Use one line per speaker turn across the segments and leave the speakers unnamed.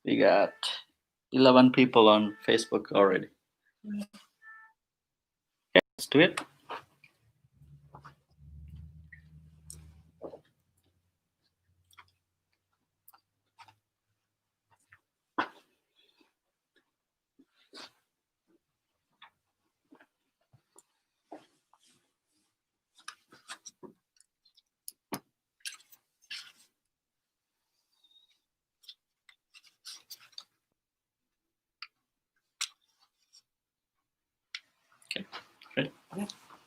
We got 11 people on Facebook already. Okay, let's do it. Okay, ready?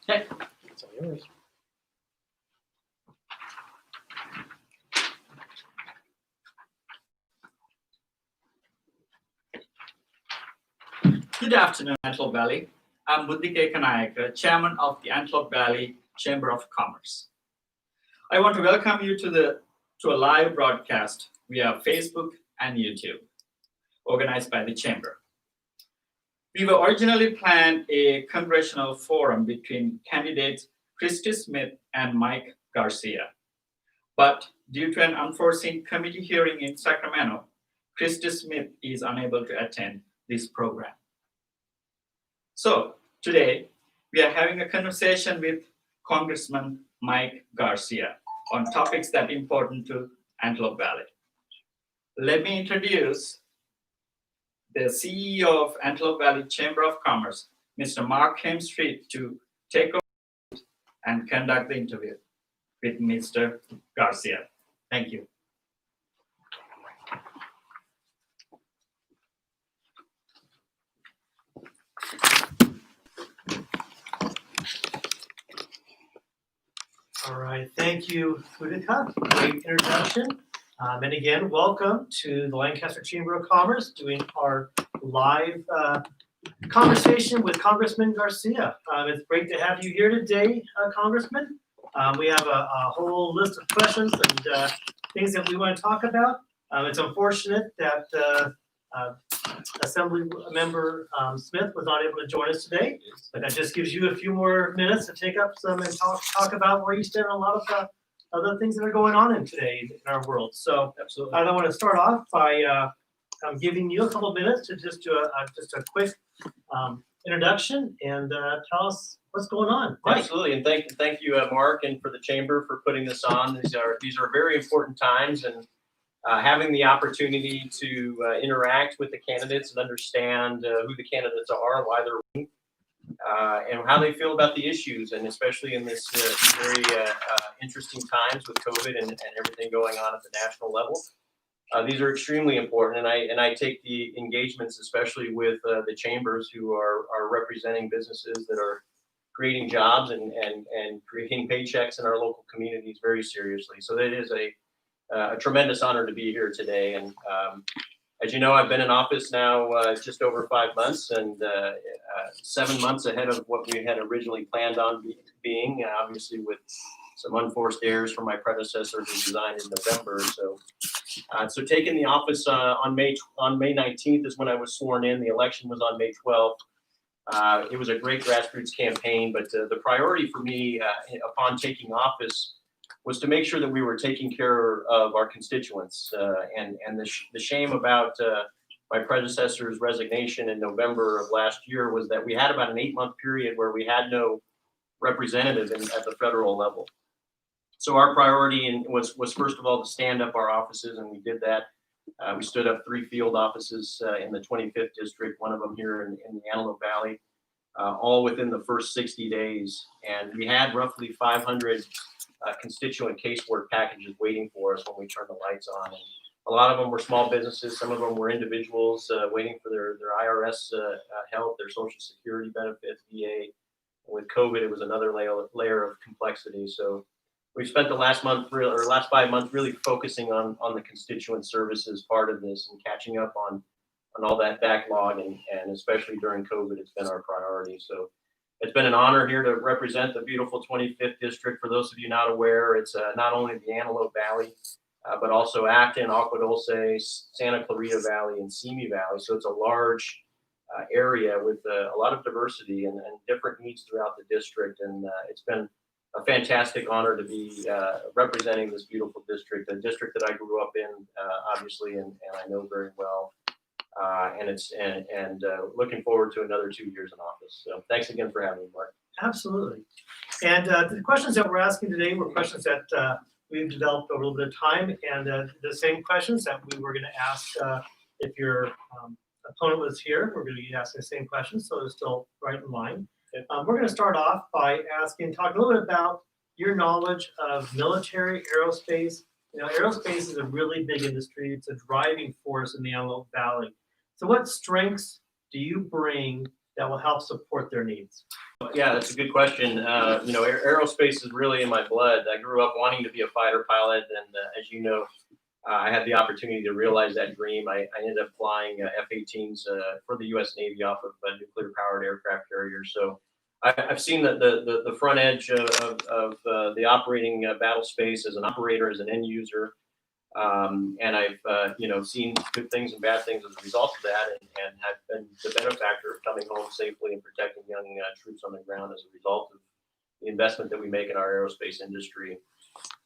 Okay, it's all yours.
Good afternoon, Antelope Valley. I'm Buddhike Kanayaka, Chairman of the Antelope Valley Chamber of Commerce. I want to welcome you to a live broadcast via Facebook and YouTube, organized by the Chamber. We were originally planned a congressional forum between candidates Christy Smith and Mike Garcia. But due to an unforeseen committee hearing in Sacramento, Christy Smith is unable to attend this program. So today, we are having a conversation with Congressman Mike Garcia on topics that are important to Antelope Valley. Let me introduce the CEO of Antelope Valley Chamber of Commerce, Mr. Mark Hemstreet, to take over and conduct the interview with Mr. Garcia. Thank you.
All right, thank you, Buddhika. Great introduction. And again, welcome to the Lancaster Chamber of Commerce, doing our live conversation with Congressman Garcia. It's great to have you here today, Congressman. We have a whole list of questions and things that we want to talk about. It's unfortunate that Assembly Member Smith was not able to join us today, but that just gives you a few more minutes to take up some and talk about where you stand on a lot of other things that are going on today in our world. So
Absolutely.
I want to start off by giving you a couple of minutes to just do a quick introduction and tell us what's going on. Mike.
Absolutely, and thank you, Mark, and for the chamber for putting this on. These are very important times, and having the opportunity to interact with the candidates and understand who the candidates are, why they're running, and how they feel about the issues, and especially in this very interesting times with COVID and everything going on at the national level. These are extremely important, and I take the engagements, especially with the chambers who are representing businesses that are creating jobs and creating paychecks in our local communities, very seriously. So that is a tremendous honor to be here today. And as you know, I've been in office now just over 5 months, and 7 months ahead of what we had originally planned on being, obviously with some unforced errors from my predecessor who resigned in November. So taking the office on May 19th is when I was sworn in. The election was on May 12th. It was a great grassroots campaign, but the priority for me upon taking office was to make sure that we were taking care of our constituents. And the shame about my predecessor's resignation in November of last year was that we had about an 8-month period where we had no representative at the federal level. So our priority was first of all to stand up our offices, and we did that. We stood up 3 field offices in the 25th district, one of them here in the Antelope Valley, all within the first 60 days. And we had roughly 500 constituent casework packages waiting for us when we turned the lights on. And a lot of them were small businesses. Some of them were individuals waiting for their IRS help, their Social Security benefits, VA. With COVID, it was another layer of complexity. So we spent the last 5 months really focusing on the constituent services part of this and catching up on all that backlog, and especially during COVID, it's been our priority. So it's been an honor here to represent the beautiful 25th district. For those of you not aware, it's not only the Antelope Valley, but also Acton, Agua Dulce, Santa Clarita Valley, and Simi Valley. So it's a large area with a lot of diversity and different needs throughout the district. And it's been a fantastic honor to be representing this beautiful district, a district that I grew up in, obviously, and I know very well. And looking forward to another 2 years in office. So thanks again for having me, Mark.
Absolutely. And the questions that we're asking today were questions that we've developed over a little bit of time, and the same questions that we were going to ask if your opponent was here. We're going to be asking the same questions, so they're still right in line. We're going to start off by talk a little bit about your knowledge of military aerospace. You know, aerospace is a really big industry. It's a driving force in the Antelope Valley. So what strengths do you bring that will help support their needs?
Yeah, that's a good question. You know, aerospace is really in my blood. I grew up wanting to be a fighter pilot, and as you know, I had the opportunity to realize that dream. I ended up flying F-18s for the U.S. Navy off of nuclear-powered aircraft carriers. So I've seen the front edge of the operating battle space as an operator, as an end user. And I've you know, seen good things and bad things as a result of that, and have been the benefactor of coming home safely and protecting young troops on the ground as a result of the investment that we make in our aerospace industry.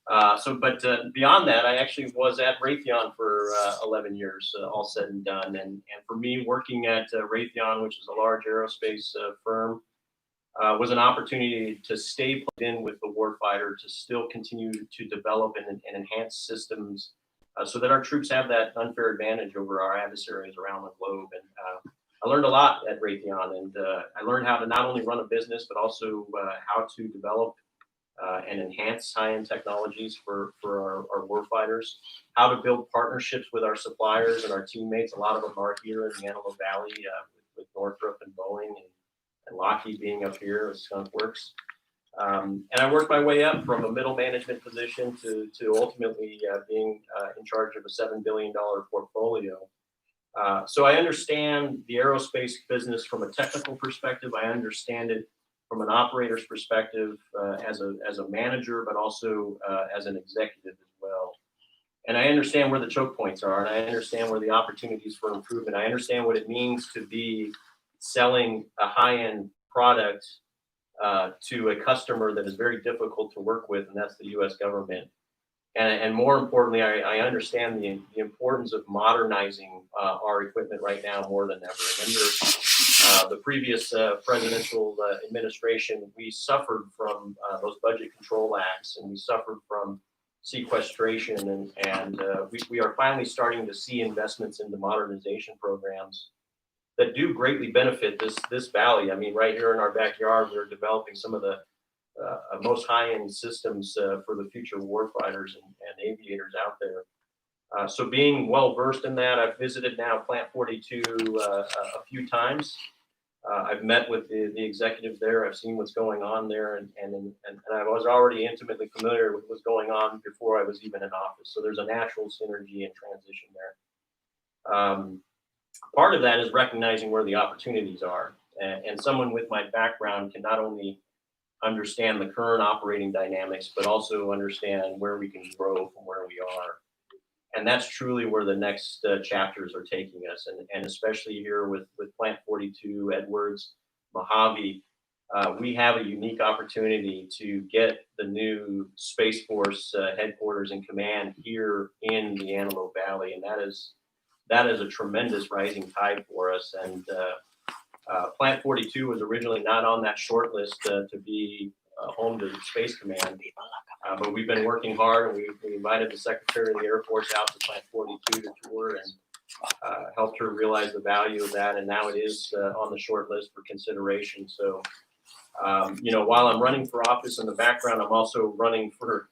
But beyond that, I actually was at Raytheon for 11 years, all said and done. And for me, working at Raytheon, which is a large aerospace firm, was an opportunity to stay plugged in with the warfighter, to still continue to develop and enhance systems so that our troops have that unfair advantage over our adversaries around the globe. And I learned a lot at Raytheon, and I learned how to not only run a business, but also how to develop and enhance high-end technologies for our warfighters, how to build partnerships with our suppliers and our teammates. A lot of them are here in the Antelope Valley with Northrop and Boeing and Lockheed being up here with Skunk Works. And I worked my way up from a middle management position to ultimately being in charge of a $7 billion portfolio. So I understand the aerospace business from a technical perspective. I understand it from an operator's perspective as a manager, but also as an executive as well. And I understand where the choke points are, and I understand where the opportunities for improvement. I understand what it means to be selling a high-end product to a customer that is very difficult to work with, and that's the U.S. government. And more importantly, I understand the importance of modernizing our equipment right now more than ever. And under the previous presidential administration, we suffered from those budget control acts, and we suffered from sequestration, and we are finally starting to see investments into modernization programs that do greatly benefit this valley. I mean, right here in our backyard, we're developing some of the most high-end systems for the future warfighters and aviators out there. So being well-versed in that, I've visited now Plant 42 a few times. I've met with the executives there. I've seen what's going on there, and I was already intimately familiar with what's going on before I was even in office. So there's a natural synergy and transition there. Part of that is recognizing where the opportunities are, and someone with my background can not only understand the current operating dynamics, but also understand where we can grow from where we are. And that's truly where the next chapters are taking us. And especially here with Plant 42, Edwards, Mojave, we have a unique opportunity to get the new Space Force headquarters and command here in the Antelope Valley. And that is a tremendous rising tide for us. And Plant 42 was originally not on that short list to be home to the Space Command, but we've been working hard, and we invited the Secretary of the Air Force out to Plant 42 to tour and helped her realize the value of that. And now it is on the short list for consideration. So, you know, while I'm running for office in the background, I'm also running for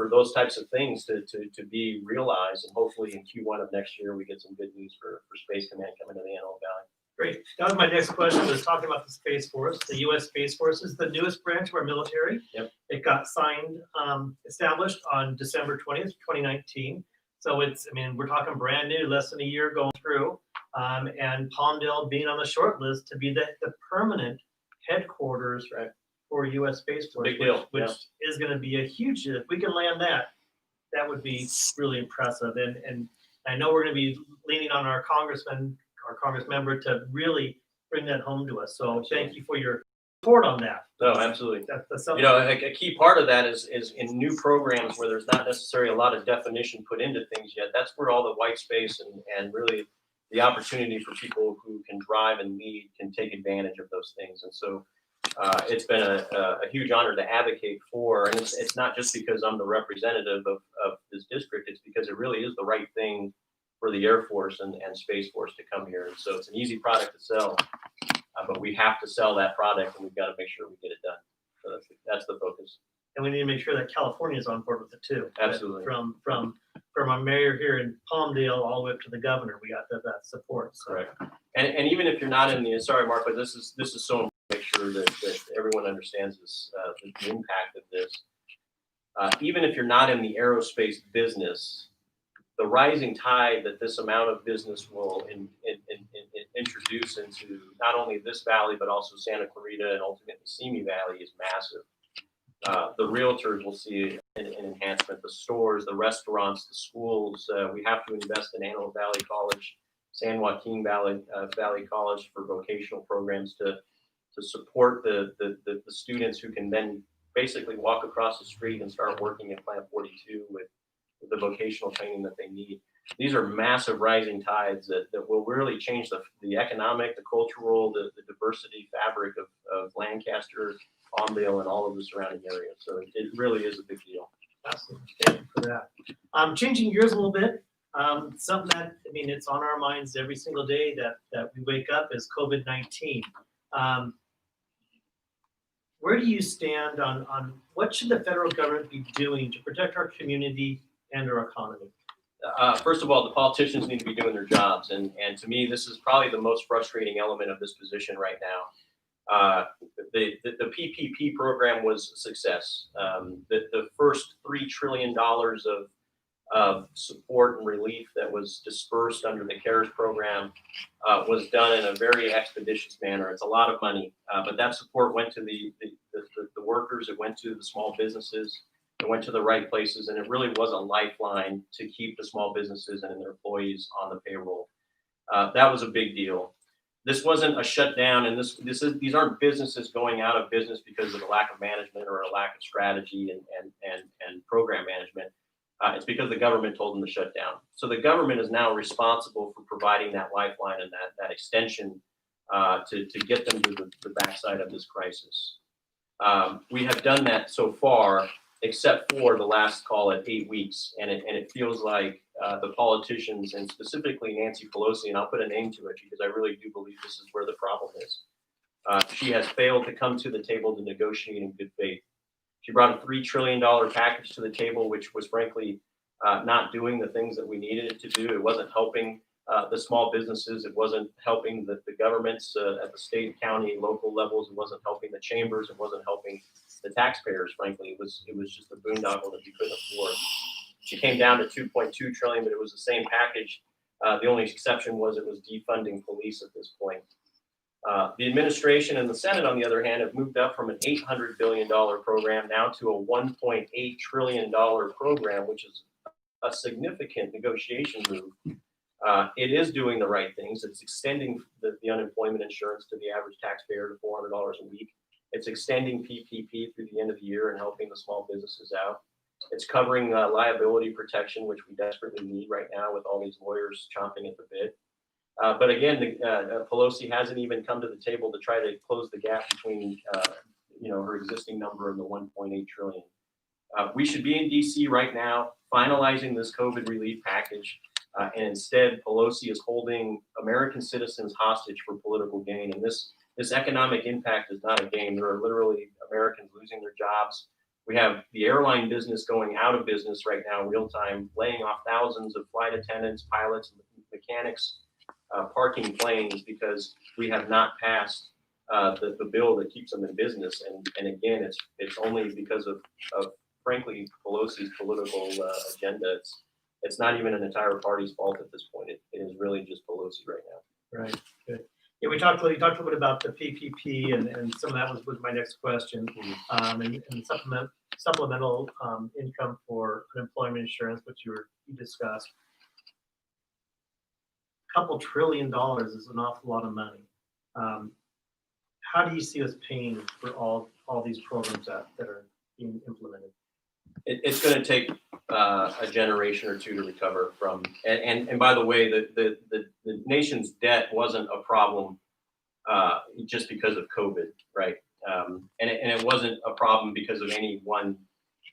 those types of things to be realized. And hopefully in Q1 of next year, we get some good news for Space Command coming to the Antelope Valley.
Great. That was my next question, was talking about the Space Force. The U.S. Space Force is the newest branch of our military.
Yep.
It got established on December 20th, 2019. So it's, I mean, we're talking brand new, less than a year going through. And Palmdale being on the short list to be the permanent headquarters, right, for U.S. Space Force,
Big deal.
which is going to be a huge, if we can land that, that would be really impressive. And I know we're going to be leaning on our congressman, our Congress member, to really bring that home to us. So thank you for your report on that.
No, absolutely.
That's
You
something.
know, a key part of that is in new programs where there's not necessarily a lot of definition put into things yet. That's where all the white space and really the opportunity for people who can drive and lead can take advantage of those things. And so it's been a huge honor to advocate for, and it's not just because I'm the representative of this district, it's because it really is the right thing for the Air Force and Space Force to come here. And so it's an easy product to sell, but we have to sell that product and we've got to make sure we get it done. So that's the focus.
And we need to make sure that California is on board with it too.
Absolutely.
From our mayor here in Palmdale all the way up to the governor, we got that support. So.
Correct. And even if you're not in the, sorry, Mark, but this is so important to make sure that everyone understands this, the impact of this. Even if you're not in the aerospace business, the rising tide that this amount of business will introduce into not only this valley, but also Santa Clarita and ultimately Simi Valley is massive. The realtors will see an enhancement, the stores, the restaurants, the schools. We have to invest in Antelope Valley College, San Joaquin Valley College for vocational programs to support the students who can then basically walk across the street and start working at Plant 42 with the vocational training that they need. These are massive rising tides that will really change the economic, the cultural, the diversity fabric of Lancaster, Palmdale, and all of the surrounding areas. So it really is a big deal.
Absolutely. Thank you for that. Changing gears a little bit. Something that, I mean, it's on our minds every single day that we wake up is COVID-19. Where do you stand on what should the federal government be doing to protect our community and our economy?
First of all, the politicians need to be doing their jobs. And to me, this is probably the most frustrating element of this position right now. The PPP program was a success. The first $3 trillion of support and relief that was dispersed under the CARES program was done in a very expeditious manner. It's a lot of money, but that support went to the workers, it went to the small businesses, it went to the right places, and it really was a lifeline to keep the small businesses and their employees on the payroll. That was a big deal. This wasn't a shutdown, and these aren't businesses going out of business because of a lack of management or a lack of strategy and program management. It's because the government told them to shut down. So the government is now responsible for providing that lifeline and that extension to get them to the backside of this crisis. We have done that so far, except for the last, call it 8 weeks. And it feels like the politicians, and specifically Nancy Pelosi, and I'll put a name to it because I really do believe this is where the problem is. She has failed to come to the table to negotiate in good faith. She brought a $3 trillion package to the table, which was frankly not doing the things that we needed it to do. It wasn't helping the small businesses. It wasn't helping the governments at the state, county, local levels. It wasn't helping the chambers. It wasn't helping the taxpayers, frankly. It was just a boondoggle that we couldn't afford. She came down to 2.2 trillion, but it was the same package. The only exception was it was defunding police at this point. The administration and the Senate, on the other hand, have moved up from an $800 billion program now to a $1.8 trillion program, which is a significant negotiation move. It is doing the right things. It's extending the unemployment insurance to the average taxpayer to $400 a week. It's extending PPP through the end of the year and helping the small businesses out. It's covering liability protection, which we desperately need right now with all these lawyers chomping at the bit. But again, Pelosi hasn't even come to the table to try to close the gap between, her existing number and the 1.8 trillion. We should be in DC right now, finalizing this COVID relief package, and instead Pelosi is holding American citizens hostage for political gain. And this economic impact is not a game. There are literally Americans losing their jobs. We have the airline business going out of business right now, real time, laying off thousands of flight attendants, pilots, mechanics, parking planes because we have not passed the bill that keeps them in business. And again, it's only because of frankly Pelosi's political agenda. It's not even an entire party's fault at this point. It is really just Pelosi right now.
Right. Good. Yeah, you talked a little bit about the PPP, and some of that was my next question. And supplemental income for unemployment insurance, which you discussed. $2 trillion is an awful lot of money. how do you see us paying for all these programs that are being implemented?
It's going to take a generation or two to recover from. And by the way, the nation's debt wasn't a problem just because of COVID, right? And it wasn't a problem because of any one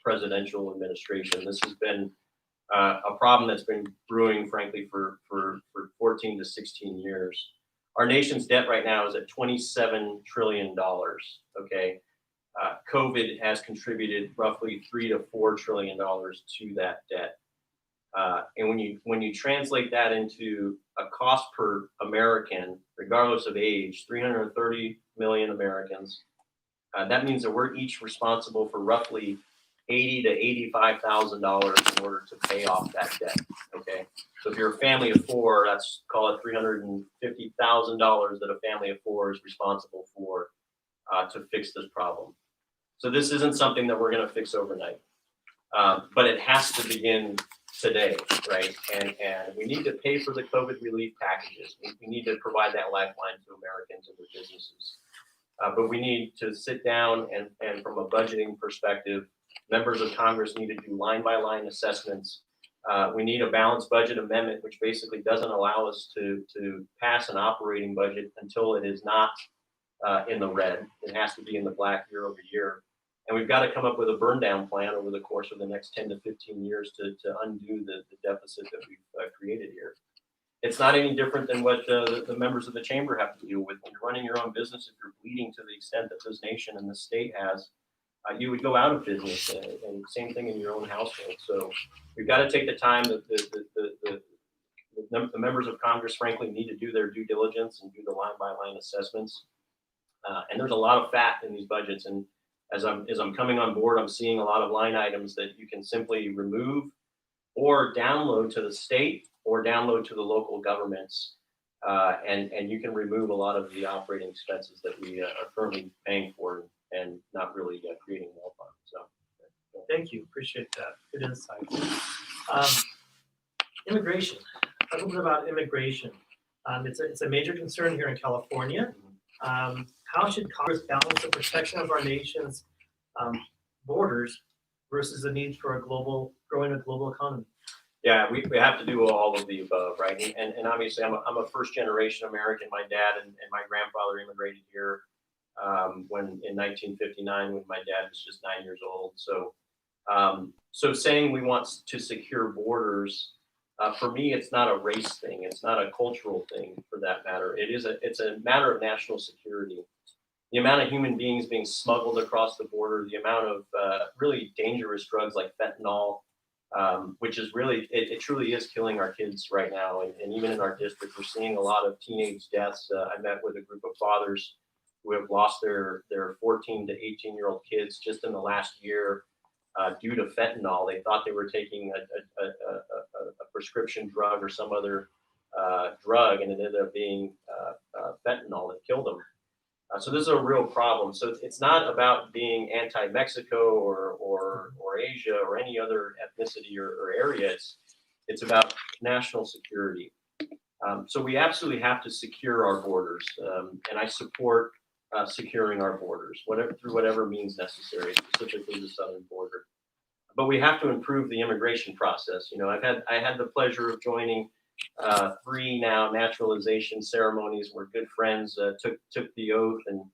presidential administration. This has been a problem that's been brewing, frankly, for 14 to 16 years. Our nation's debt right now is at $27 trillion, okay? COVID has contributed roughly $3 to $4 trillion to that debt. And when you translate that into a cost per American, regardless of age, 330 million Americans, that means that we're each responsible for roughly $80,000 to $85,000 in order to pay off that debt. Okay, so if you're a family of four, that's call it $350,000 that a family of four is responsible for to fix this problem. So this isn't something that we're going to fix overnight, but it has to begin today, right? And we need to pay for the COVID relief packages. We need to provide that lifeline to Americans and their businesses. But we need to sit down and from a budgeting perspective, members of Congress need to do line-by-line assessments. We need a balanced budget amendment, which basically doesn't allow us to pass an operating budget until it is not in the red. It has to be in the black year over year. And we've got to come up with a burn down plan over the course of the next 10 to 15 years to undo the deficit that we've created here. It's not any different than what the members of the chamber have to deal with. When you're running your own business, if you're bleeding to the extent that this nation and this state has, you would go out of business, and same thing in your own household. So we've got to take the time that the members of Congress, frankly, need to do their due diligence and do the line-by-line assessments. And there's a lot of fat in these budgets. And as I'm coming on board, I'm seeing a lot of line items that you can simply remove or download to the state or download to the local governments. And you can remove a lot of the operating expenses that we are currently paying for and not really creating more funds. So,
Thank you. Appreciate that. Good insight. Immigration. A little bit about immigration. It's a major concern here in California. How should Congress balance the protection of our nation's borders versus the need for growing a global economy?
Yeah, we have to do all of the above, right? And obviously, I'm a first generation American. My dad and my grandfather immigrated here when in 1959, when my dad was just 9 years old. So saying we want to secure borders, for me, it's not a race thing. It's not a cultural thing, for that matter. It's a matter of national security. The amount of human beings being smuggled across the border, the amount of really dangerous drugs like fentanyl, which is really, it truly is killing our kids right now. And even in our district, we're seeing a lot of teenage deaths. I met with a group of fathers who have lost their 14 to 18-year-old kids just in the last year due to fentanyl. They thought they were taking a prescription drug or some other drug, and it ended up being fentanyl that killed them. So this is a real problem. So it's not about being anti-Mexico or Asia or any other ethnicity or area. It's about national security. So we absolutely have to secure our borders, and I support securing our borders, through whatever means necessary, specifically the southern border. But we have to improve the immigration process. You know, I had the pleasure of joining 3 now naturalization ceremonies where good friends took the oath and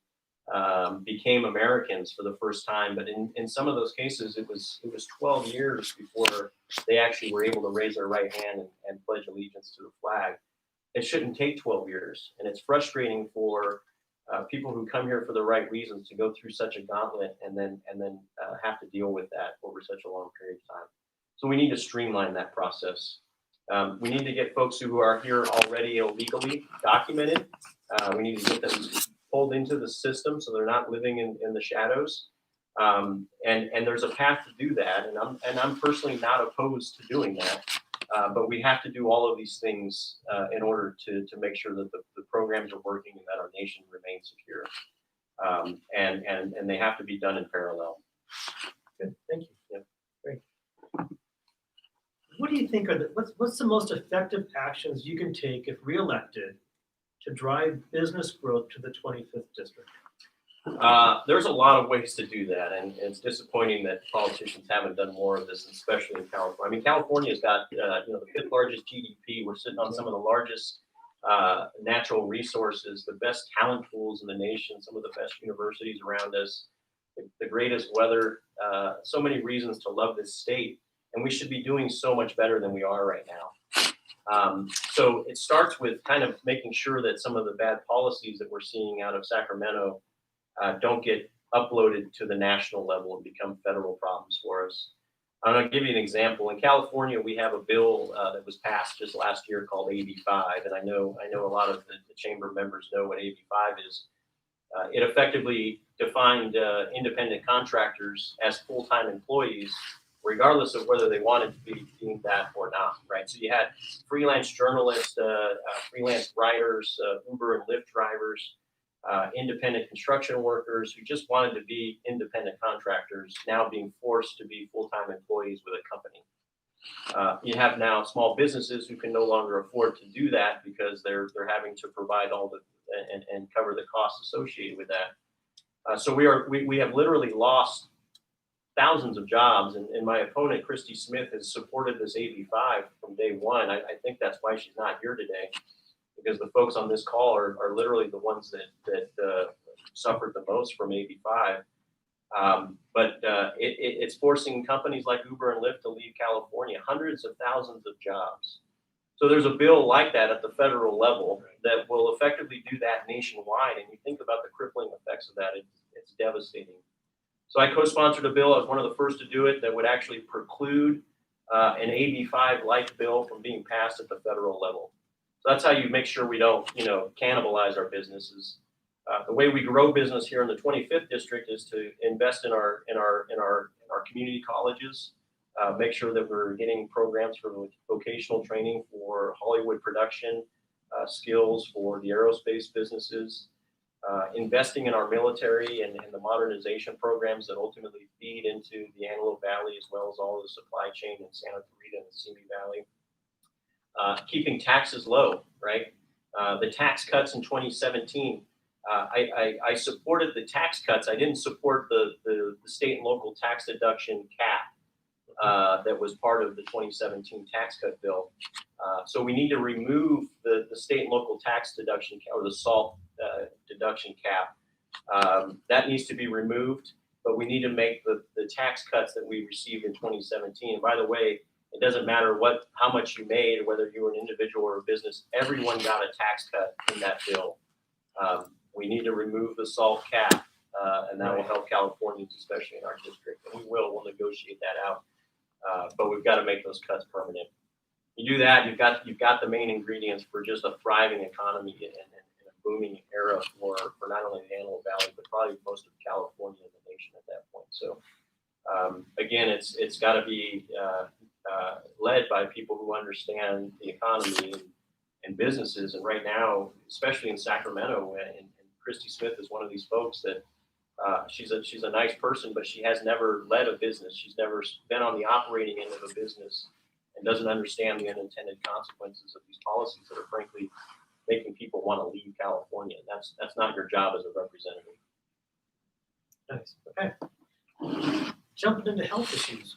became Americans for the first time. But in some of those cases, it was 12 years before they actually were able to raise their right hand and pledge allegiance to the flag. It shouldn't take 12 years, and it's frustrating for people who come here for the right reasons to go through such a gauntlet and then have to deal with that over such a long period of time. So we need to streamline that process. We need to get folks who are here already illegally documented. We need to get them pulled into the system so they're not living in the shadows. And there's a path to do that. And I'm personally not opposed to doing that. But we have to do all of these things in order to make sure that the programs are working and that our nation remains secure. And they have to be done in parallel.
Good, thank you.
Yeah.
Great. What do you think what's the most effective actions you can take if reelected to drive business growth to the 25th district?
There's a lot of ways to do that, and it's disappointing that politicians haven't done more of this, especially in California. I mean, California's got the fifth largest GDP. We're sitting on some of the largest natural resources, the best talent pools in the nation, some of the best universities around us, the greatest weather. So many reasons to love this state, and we should be doing so much better than we are right now. So it starts with kind of making sure that some of the bad policies that we're seeing out of Sacramento don't get uploaded to the national level and become federal problems for us. I'm going to give you an example. In California, we have a bill that was passed just last year called AB5, and I know a lot of the chamber members know what AB5 is. It effectively defined independent contractors as full-time employees, regardless of whether they wanted to be deemed that or not, right? So you had freelance journalists, freelance writers, Uber and Lyft drivers, independent construction workers who just wanted to be independent contractors now being forced to be full-time employees with a company. You have now small businesses who can no longer afford to do that because they're having to provide all the and cover the costs associated with that. So we have literally lost thousands of jobs, and my opponent Christy Smith has supported this AB5 from day one. I think that's why she's not here today, because the folks on this call are literally the ones that suffered the most from AB5. But it's forcing companies like Uber and Lyft to leave California, hundreds of thousands of jobs. So there's a bill like that at the federal level that will effectively do that nationwide. And you think about the crippling effects of that, it's devastating. So I co-sponsored a bill. I was one of the first to do it that would actually preclude an AB5-like bill from being passed at the federal level. So that's how you make sure we don't, cannibalize our businesses. The way we grow business here in the 25th district is to invest in our community colleges, make sure that we're getting programs for vocational training for Hollywood production, skills for the aerospace businesses, investing in our military and the modernization programs that ultimately feed into the Antelope Valley, as well as all of the supply chain in Santa Clarita and the Simi Valley. Keeping taxes low, right? The tax cuts in 2017, I supported the tax cuts. I didn't support the state and local tax deduction cap that was part of the 2017 tax cut bill. So we need to remove the state and local tax deduction or the SALT deduction cap. That needs to be removed, but we need to make the tax cuts that we received in 2017. And by the way, it doesn't matter how much you made, or whether you were an individual or a business, everyone got a tax cut in that bill. We need to remove the SALT cap, and that will help Californians, especially in our district. And we'll negotiate that out. But we've got to make those cuts permanent. You do that, you've got the main ingredients for just a thriving economy and a booming era for not only the Antelope Valley, but probably most of California and the nation at that point. So again, it's got to be led by people who understand the economy and businesses. And right now, especially in Sacramento, and Christy Smith is one of these folks that she's a nice person, but she has never led a business. She's never been on the operating end of a business and doesn't understand the unintended consequences of these policies that are frankly making people want to leave California. That's not your job as a representative.
Nice. Okay. Jumping into health issues.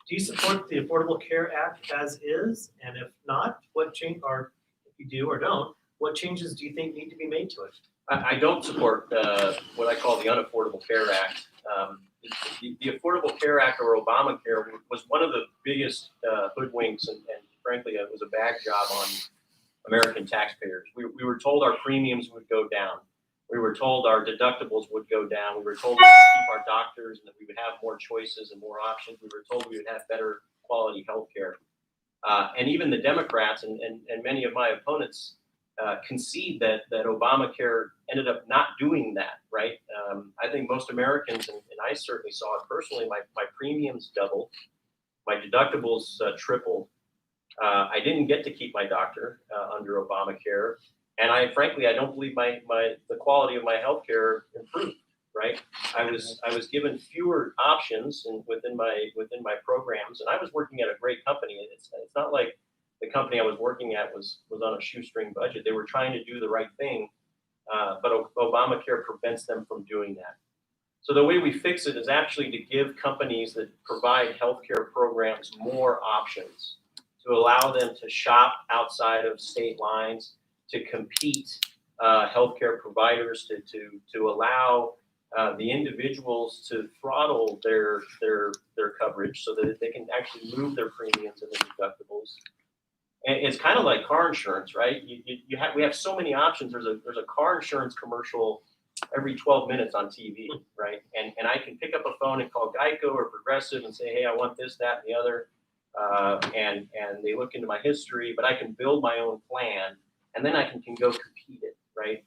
Do you support the Affordable Care Act as is? And if not, what change, or if you do or don't, what changes do you think need to be made to it?
I don't support what I call the Unaffordable Care Act. The Affordable Care Act, or Obamacare, was one of the biggest hoodwinks, and frankly, it was a bag job on American taxpayers. We were told our premiums would go down. We were told our deductibles would go down. We were told we would keep our doctors and that we would have more choices and more options. We were told we would have better quality health care. And even the Democrats and many of my opponents concede that Obamacare ended up not doing that, right? I think most Americans, and I certainly saw it personally, my premiums doubled, my deductibles tripled. I didn't get to keep my doctor under Obamacare, and I frankly don't believe the quality of my healthcare improved. Right, I was given fewer options within my programs, and I was working at a great company. It's not like the company I was working at was on a shoestring budget. They were trying to do the right thing but Obamacare prevents them from doing that. So the way we fix it is actually to give companies that provide healthcare programs more options, to allow them to shop outside of state lines, to compete healthcare providers, to allow the individuals to throttle their coverage so that they can actually move their premiums and their deductibles. And it's kind of like car insurance, right? We have so many options. There's a car insurance commercial every 12 minutes on TV, right? And I can pick up a phone and call Geico or Progressive and say, hey, I want this, that, and the other. And they look into my history, but I can build my own plan, and then I can go compete it, right?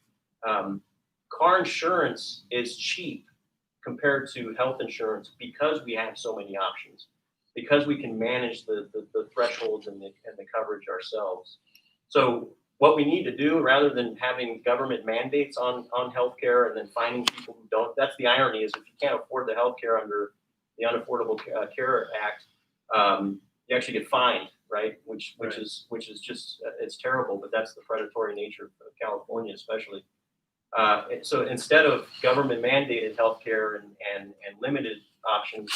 Car insurance is cheap compared to health insurance because we have so many options, because we can manage the thresholds and the coverage ourselves. So what we need to do, rather than having government mandates on healthcare and then finding people who don't, that's the irony, is if you can't afford the healthcare under the Unaffordable Care Act, you actually get fined, right? Which is just, it's terrible, but that's the predatory nature of California, especially. So instead of government mandated healthcare and limited options,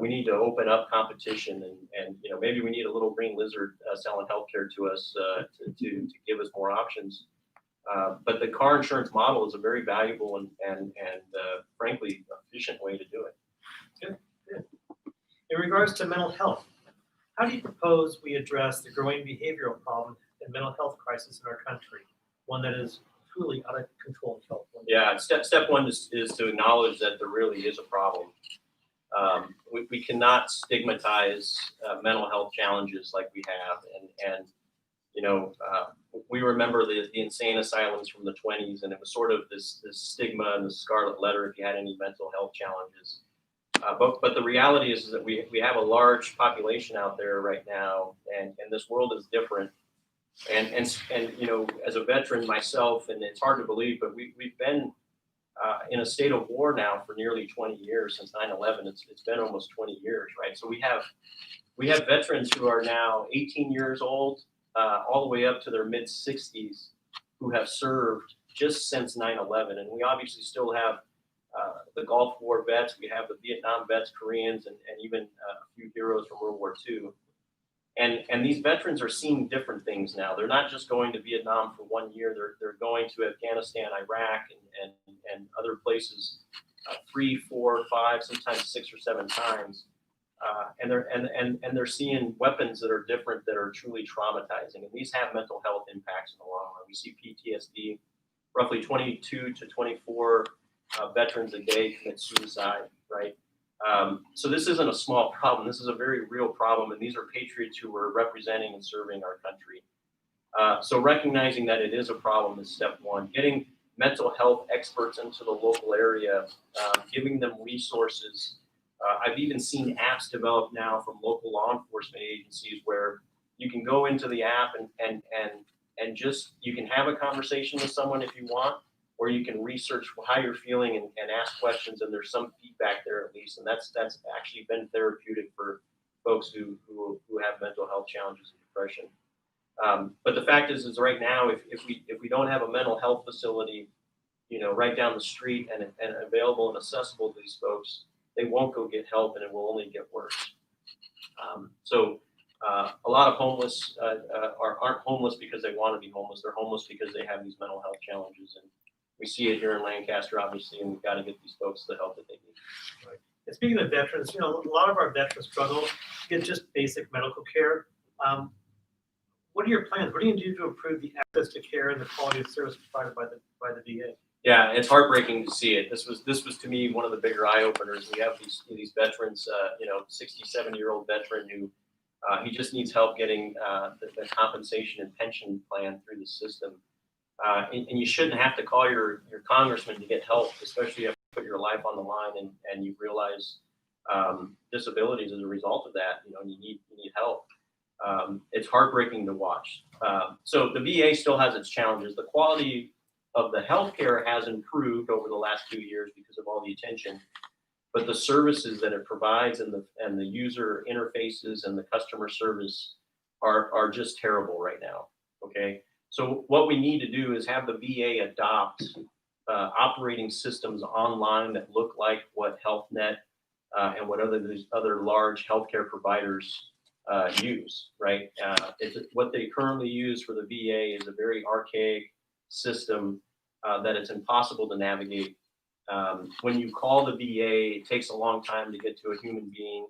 we need to open up competition, and maybe we need a little green lizard selling healthcare to us to give us more options. But the car insurance model is a very valuable and frankly efficient way to do it.
Good. In regards to mental health, how do you propose we address the growing behavioral problem and mental health crisis in our country, one that is truly out of control in California?
Yeah, step one is to acknowledge that there really is a problem. We cannot stigmatize mental health challenges like we have, and we remember the insane asylums from the 20s, and it was sort of this stigma and the scarlet letter if you had any mental health challenges. But the reality is that we have a large population out there right now, and this world is different. And as a veteran myself, and it's hard to believe, but we've been in a state of war now for nearly 20 years since 9/11. It's been almost 20 years, right? So we have veterans who are now 18 years old, all the way up to their mid 60s, who have served just since 9/11, and we obviously still have the Gulf War vets, we have the Vietnam vets, Koreans, and even a few heroes from World War II. And these veterans are seeing different things now. They're not just going to Vietnam for 1 year. They're going to Afghanistan, Iraq, and other places 3, 4, 5, sometimes 6 or 7 times. And they're seeing weapons that are different, that are truly traumatizing. And these have mental health impacts in the long run. We see PTSD. Roughly 22 to 24 veterans a day commit suicide, right? So this isn't a small problem. This is a very real problem, and these are patriots who are representing and serving our country. So recognizing that it is a problem is step one. Getting mental health experts into the local area, giving them resources. I've even seen apps developed now from local law enforcement agencies where you can go into the app and just, you can have a conversation with someone if you want, or you can research how you're feeling and ask questions, and there's some feedback there at least, and that's actually been therapeutic for folks who have mental health challenges and depression. But the fact is right now, if we don't have a mental health facility, right down the street and available and accessible to these folks, they won't go get help, and it will only get worse. So a lot of homeless aren't homeless because they want to be homeless. They're homeless because they have these mental health challenges, and we see it here in Lancaster, obviously, and we've got to get these folks the help that they need.
Right. And speaking of veterans, a lot of our veterans struggle to get just basic medical care. What are your plans? What are you going to do to improve the access to care and the quality of service provided by the VA?
Yeah, it's heartbreaking to see it. This was to me one of the bigger eye openers. We have these veterans, 60, 70-year-old veteran who he just needs help getting the compensation and pension plan through the system. And you shouldn't have to call your congressman to get help, especially if you put your life on the line and you realize disabilities as a result of that. You need help. It's heartbreaking to watch. So the VA still has its challenges. The quality of the healthcare has improved over the last 2 years because of all the attention, but the services that it provides and the user interfaces and the customer service are just terrible right now. Okay. So what we need to do is have the VA adopt operating systems online that look like what HealthNet and what other large healthcare providers use, right? What they currently use for the VA is a very archaic system that it's impossible to navigate. When you call the VA, it takes a long time to get to a human being.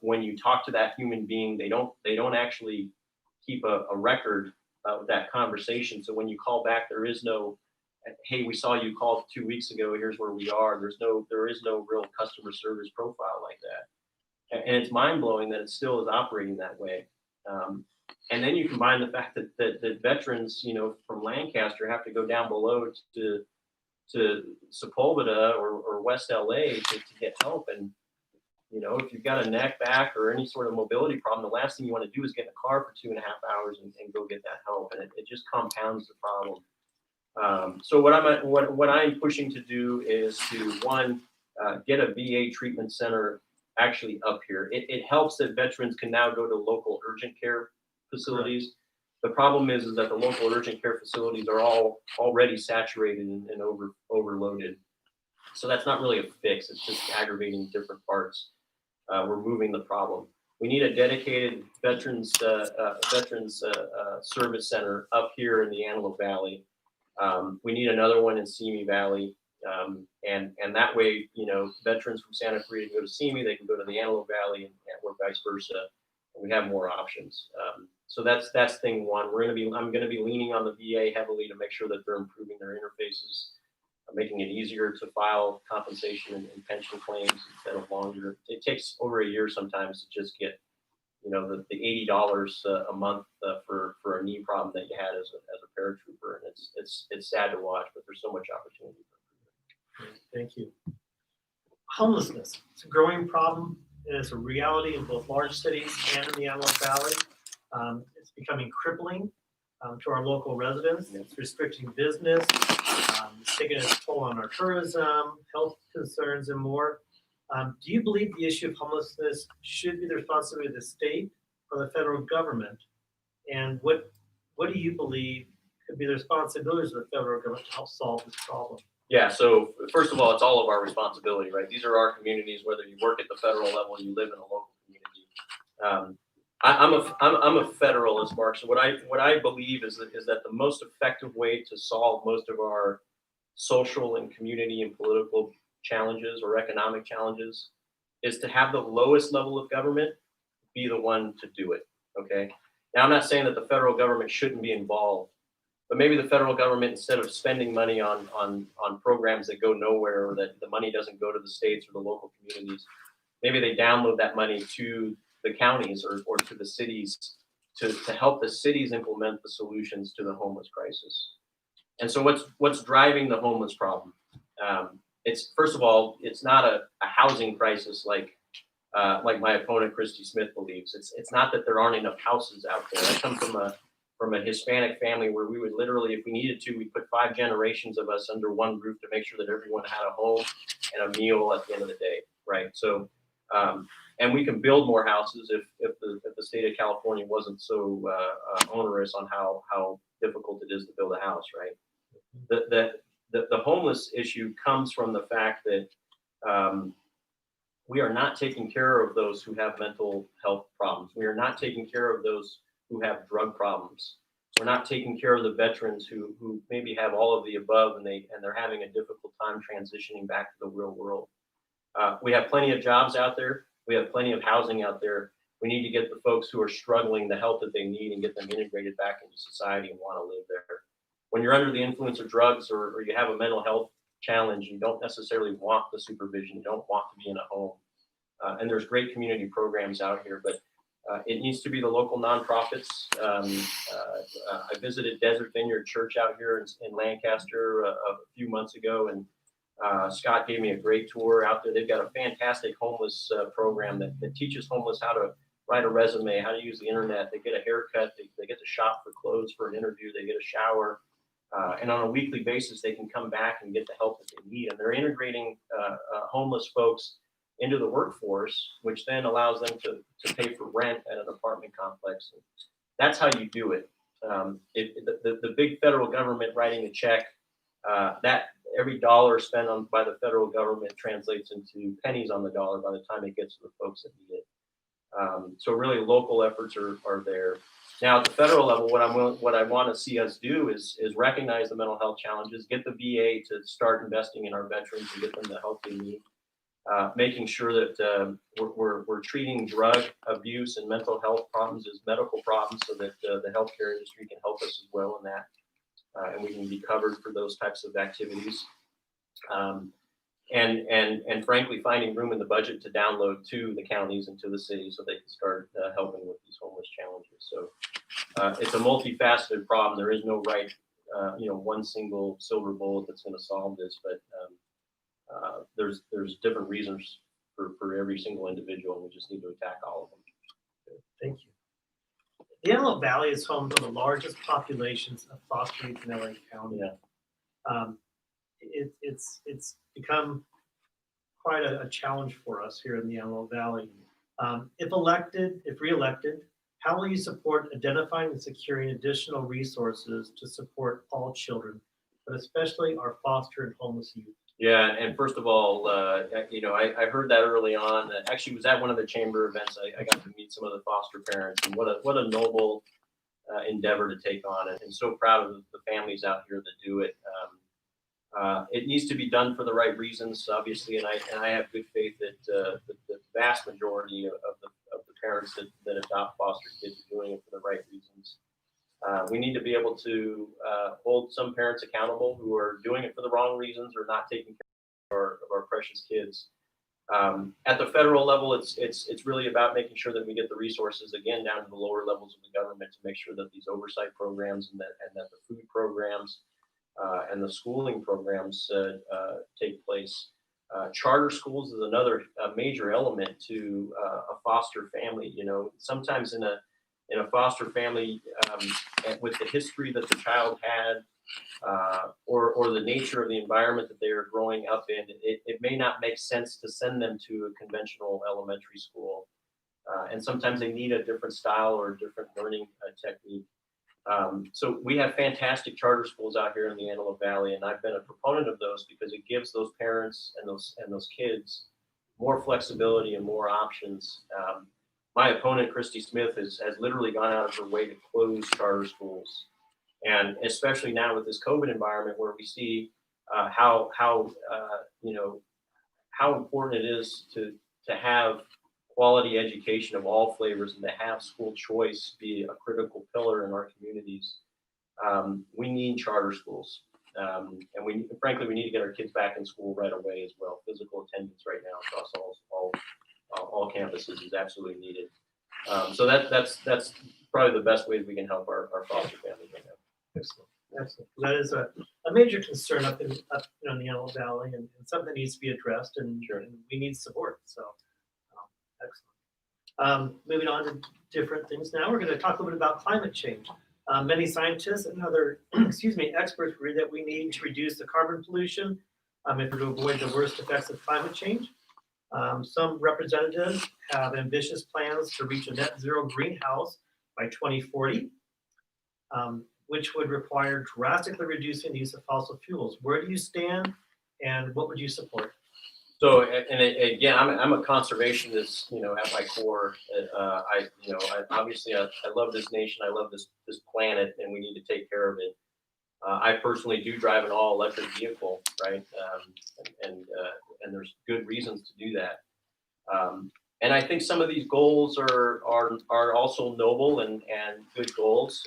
When you talk to that human being, they don't actually keep a record of that conversation. So when you call back, there is no, hey, we saw you called 2 weeks ago. Here's where we are. There is no real customer service profile like that. And it's mind blowing that it still is operating that way. And then you combine the fact that veterans, from Lancaster have to go down below to Sepulveda or West LA to get help. And, if you've got a neck, back, or any sort of mobility problem, the last thing you want to do is get in a car for 2.5 hours and go get that help. And it just compounds the problem. So what I'm pushing to do is to, one, get a VA treatment center actually up here. It helps that veterans can now go to local urgent care facilities. The problem is that the local urgent care facilities are all already saturated and overloaded. So that's not really a fix. It's just aggravating different parts. We're moving the problem. We need a dedicated veterans service center up here in the Antelope Valley. We need another one in Simi Valley. And that way, veterans from Santa Clarita can go to Simi, they can go to the Antelope Valley, or vice versa. And we have more options. So that's thing one. I'm going to be leaning on the VA heavily to make sure that they're improving their interfaces, making it easier to file compensation and pension claims instead of longer. It takes over a year sometimes to just get, the $80 a month for a knee problem that you had as a paratrooper, and it's sad to watch, but there's so much opportunity for improvement.
Thank you. Homelessness. It's a growing problem. It's a reality in both large cities and in the Antelope Valley. It's becoming crippling to our local residents. It's restricting business. It's taking its toll on our tourism, health concerns, and more. Do you believe the issue of homelessness should be the responsibility of the state or the federal government? And what do you believe could be the responsibilities of the federal government to help solve this problem?
Yeah, so first of all, it's all of our responsibility, right? These are our communities, whether you work at the federal level or you live in a local community. I'm a federalist, Mark. So what I believe is that the most effective way to solve most of our social and community and political challenges or economic challenges is to have the lowest level of government be the one to do it. Okay. Now, I'm not saying that the federal government shouldn't be involved, but maybe the federal government, instead of spending money on programs that go nowhere, or that the money doesn't go to the states or the local communities, maybe they download that money to the counties or to the cities to help the cities implement the solutions to the homeless crisis. And so what's driving the homeless problem? It's, first of all, it's not a housing crisis like my opponent Christy Smith believes. It's not that there aren't enough houses out there. I come from a Hispanic family where we would literally, if we needed to, we'd put 5 generations of us under one roof to make sure that everyone had a home and a meal at the end of the day, right? So, and we can build more houses if the state of California wasn't so onerous on how difficult it is to build a house, right? The homeless issue comes from the fact that we are not taking care of those who have mental health problems. We are not taking care of those who have drug problems. We're not taking care of the veterans who maybe have all of the above and they're having a difficult time transitioning back to the real world. We have plenty of jobs out there. We have plenty of housing out there. We need to get the folks who are struggling the help that they need and get them integrated back into society and want to live there. When you're under the influence of drugs or you have a mental health challenge, you don't necessarily want the supervision. You don't want to be in a home. And there's great community programs out here, but it needs to be the local nonprofits. I visited Desert Vineyard Church out here in Lancaster a few months ago, and Scott gave me a great tour out there. They've got a fantastic homeless program that teaches homeless how to write a resume, how to use the internet. They get a haircut, they get to shop for clothes for an interview, they get a shower. And on a weekly basis, they can come back and get the help that they need. And they're integrating homeless folks into the workforce, which then allows them to pay for rent at an apartment complex. And that's how you do it. The big federal government writing a check, that every dollar spent on by the federal government translates into pennies on the dollar by the time it gets to the folks that need it. So really, local efforts are there. Now, at the federal level, what I want to see us do is recognize the mental health challenges, get the VA to start investing in our veterans and get them the help they need, making sure that we're treating drug abuse and mental health problems as medical problems, so that the healthcare industry can help us as well in that, and we can be covered for those types of activities. And frankly, finding room in the budget to download to the counties and to the cities so they can start helping with these homeless challenges. So it's a multifaceted problem. There is no right, one single silver bullet that's going to solve this, but there's different reasons for every single individual, and we just need to attack all of them.
Thank you. The Antelope Valley is home to the largest populations of foster youth in LA County.
Yeah.
It's become quite a challenge for us here in the Antelope Valley. If reelected, how will you support identifying and securing additional resources to support all children, but especially our foster and homeless youth?
Yeah, and first of all, I heard that early on. Actually, was at one of the chamber events. I got to meet some of the foster parents, and what a noble endeavor to take on, and so proud of the families out here that do it. It needs to be done for the right reasons, obviously, and I have good faith that the vast majority of the parents that adopt foster kids are doing it for the right reasons. We need to be able to hold some parents accountable who are doing it for the wrong reasons or not taking care of our precious kids. At the federal level, it's really about making sure that we get the resources again down to the lower levels of the government to make sure that these oversight programs and that the food programs and the schooling programs take place. Charter schools is another major element to a foster family. Sometimes in a foster family, with the history that the child had, or the nature of the environment that they are growing up in, it may not make sense to send them to a conventional elementary school. And sometimes they need a different style or a different learning technique. So we have fantastic charter schools out here in the Antelope Valley, and I've been a proponent of those because it gives those parents and those kids more flexibility and more options. My opponent, Christy Smith, has literally gone out of her way to close charter schools, and especially now with this COVID environment, where we see how important it is to have quality education of all flavors and to have school choice be a critical pillar in our communities. We need charter schools, and frankly we need to get our kids back in school right away as well. Physical attendance right now across all campuses is absolutely needed. So that's probably the best ways we can help our foster families right now.
Excellent. That is a major concern up in the Antelope Valley, and something that needs to be addressed, and,
Sure.
and we need support. So excellent. Moving on to different things now, we're going to talk a little bit about climate change. Many scientists and other experts agree that we need to reduce the carbon pollution in order to avoid the worst effects of climate change. Some representatives have ambitious plans to reach a net zero greenhouse by 2040, which would require drastically reducing the use of fossil fuels. Where do you stand, and what would you support?
So, and again, I'm a conservationist, at my core. Obviously I love this nation. I love this planet, and we need to take care of it. I personally do drive an all electric vehicle, right? And there's good reasons to do that. And I think some of these goals are also noble and good goals.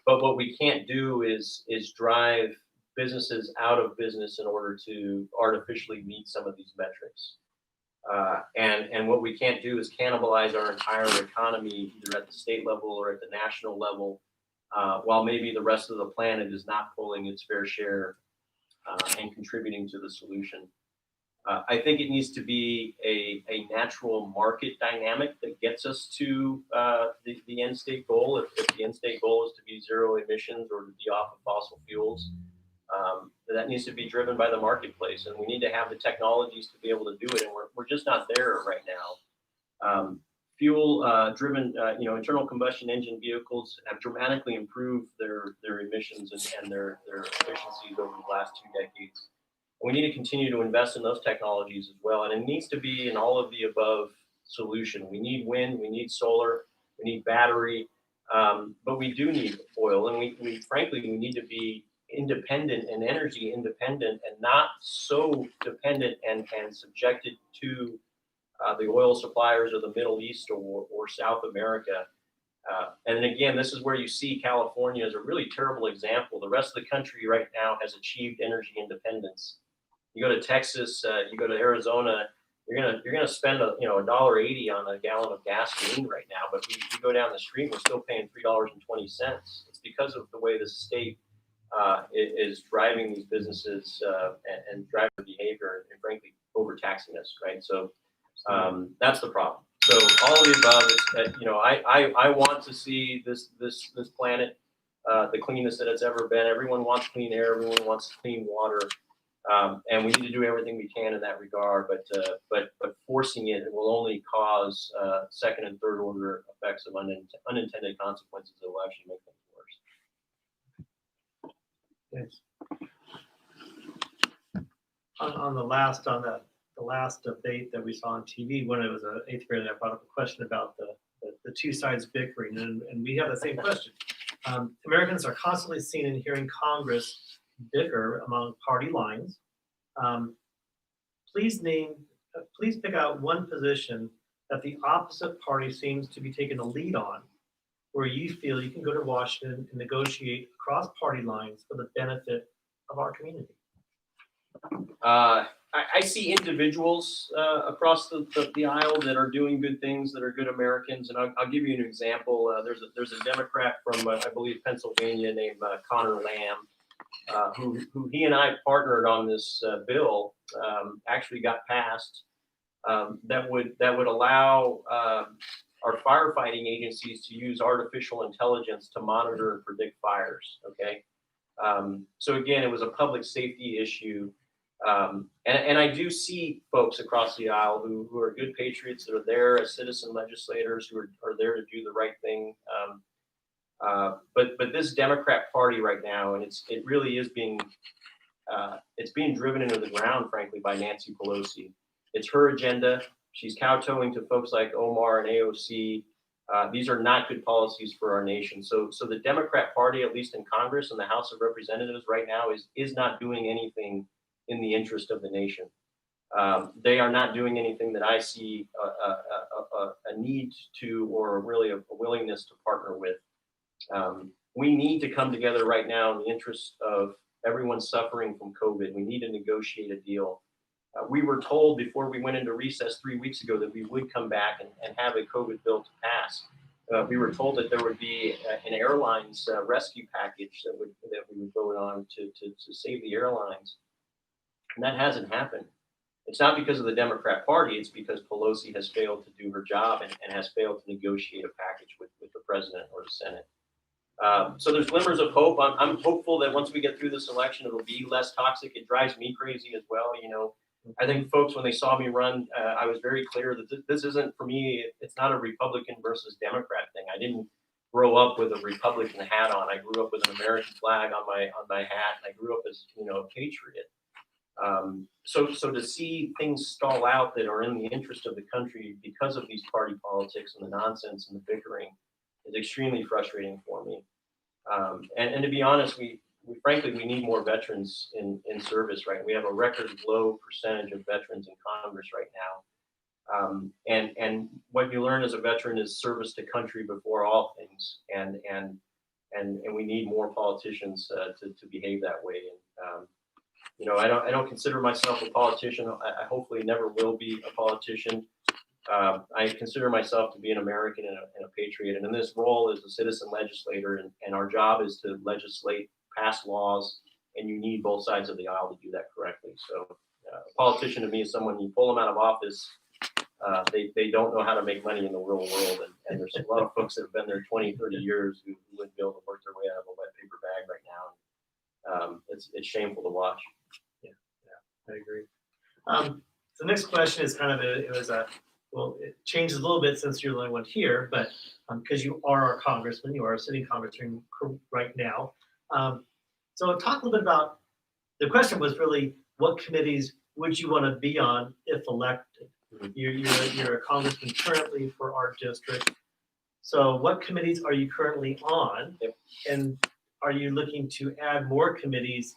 But what we can't do is drive businesses out of business in order to artificially meet some of these metrics. And what we can't do is cannibalize our entire economy either at the state level or at the national level, while maybe the rest of the planet is not pulling its fair share and contributing to the solution. I think it needs to be a natural market dynamic that gets us to the end state goal. If the end state goal is to be zero emissions or to be off of fossil fuels, that needs to be driven by the marketplace, and we need to have the technologies to be able to do it, and we're just not there right now. fuel-driven, internal combustion engine vehicles have dramatically improved their emissions and their efficiencies over the last 2 decades. We need to continue to invest in those technologies as well, and it needs to be an all of the above solution. We need wind, we need solar, we need battery, but we do need oil, and we frankly need to be independent and energy independent, and not so dependent and subjected to the oil suppliers of the Middle East or South America. And again, this is where you see California as a really terrible example. The rest of the country right now has achieved energy independence. You go to Texas, you go to Arizona, you're gonna spend $1.80 on a gallon of gasoline right now, but we go down the street, we're still paying $3.20. It's because of the way the state is driving these businesses and driver behavior and frankly overtaxing us, right? So that's the problem. So all of the above, I want to see this planet the cleanest that it's ever been. Everyone wants clean air. Everyone wants clean water. And we need to do everything we can in that regard, but forcing it will only cause second and third order effects of unintended consequences that will actually make things worse.
Yes. On the last debate that we saw on TV, when it was an 8th grader that brought up a question about the two sides bickering, and we have the same question. Americans are constantly seeing and hearing Congress bicker among party lines. Please pick out one position that the opposite party seems to be taking the lead on, where you feel you can go to Washington and negotiate across party lines for the benefit of our community.
I see individuals across the aisle that are doing good things, that are good Americans, and I'll give you an example. There's a Democrat from I believe Pennsylvania named Connor Lamb, who he and I partnered on this bill. Actually got passed that would allow our firefighting agencies to use artificial intelligence to monitor and predict fires. Okay, so again, it was a public safety issue. And I do see folks across the aisle who are good patriots, that are there as citizen legislators, who are there to do the right thing. But this Democrat Party right now, and it really is being driven into the ground, frankly, by Nancy Pelosi. It's her agenda. She's kowtowing to folks like Omar and AOC. These are not good policies for our nation. So the Democrat Party, at least in Congress and the House of Representatives right now, is not doing anything in the interest of the nation. They are not doing anything that I see a need to, or really a willingness to partner with. We need to come together right now in the interest of everyone suffering from COVID. We need to negotiate a deal. We were told before we went into recess 3 weeks ago that we would come back and have a COVID bill to pass. We were told that there would be an airlines rescue package that we would vote on to save the airlines. And that hasn't happened. It's not because of the Democrat Party. It's because Pelosi has failed to do her job and has failed to negotiate a package with the president or the Senate. So there's glimmers of hope. I'm hopeful that once we get through this election, it'll be less toxic. It drives me crazy as well. I think folks, when they saw me run, I was very clear that this isn't, for me, it's not a Republican versus Democrat thing. I didn't grow up with a Republican hat on. I grew up with an American flag on my hat. And I grew up as a patriot. So to see things stall out that are in the interest of the country because of these party politics and the nonsense and the bickering is extremely frustrating for me. And to be honest, we frankly need more veterans in service, right? We have a record low percentage of veterans in Congress right now. And what you learn as a veteran is service to country before all things. And we need more politicians to behave that way. And I don't consider myself a politician. I hopefully never will be a politician. I consider myself to be an American and a patriot. And in this role as a citizen legislator, and our job is to legislate, pass laws, and you need both sides of the aisle to do that correctly. So a politician to me is someone, you pull them out of office, they don't know how to make money in the real world. And there's a lot of folks that have been there 20, 30 years who wouldn't be able to work their way out of a wet paper bag right now. It's shameful to watch.
I agree. The next question is it was a well, it changes a little bit since you're the only one here, but because you are our congressman, you are a sitting congressman right now. So talk a little bit about, the question was really, what committees would you want to be on if elected? You're a congressman currently for our district. So what committees are you currently on?
Yep.
And are you looking to add more committees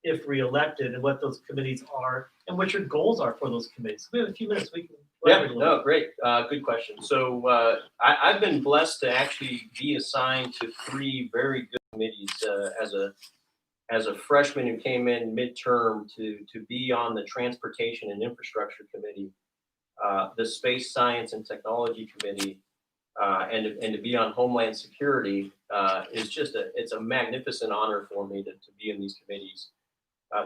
if reelected, and what those committees are and what your goals are for those committees? We have a few minutes. We can elaborate a little
No, great. Good question. So I've been blessed to actually be assigned to 3 very good committees as a freshman who came in midterm to be on the Transportation and Infrastructure Committee, the Space Science and Technology Committee, and to be on Homeland Security is just it's a magnificent honor for me to be in these committees.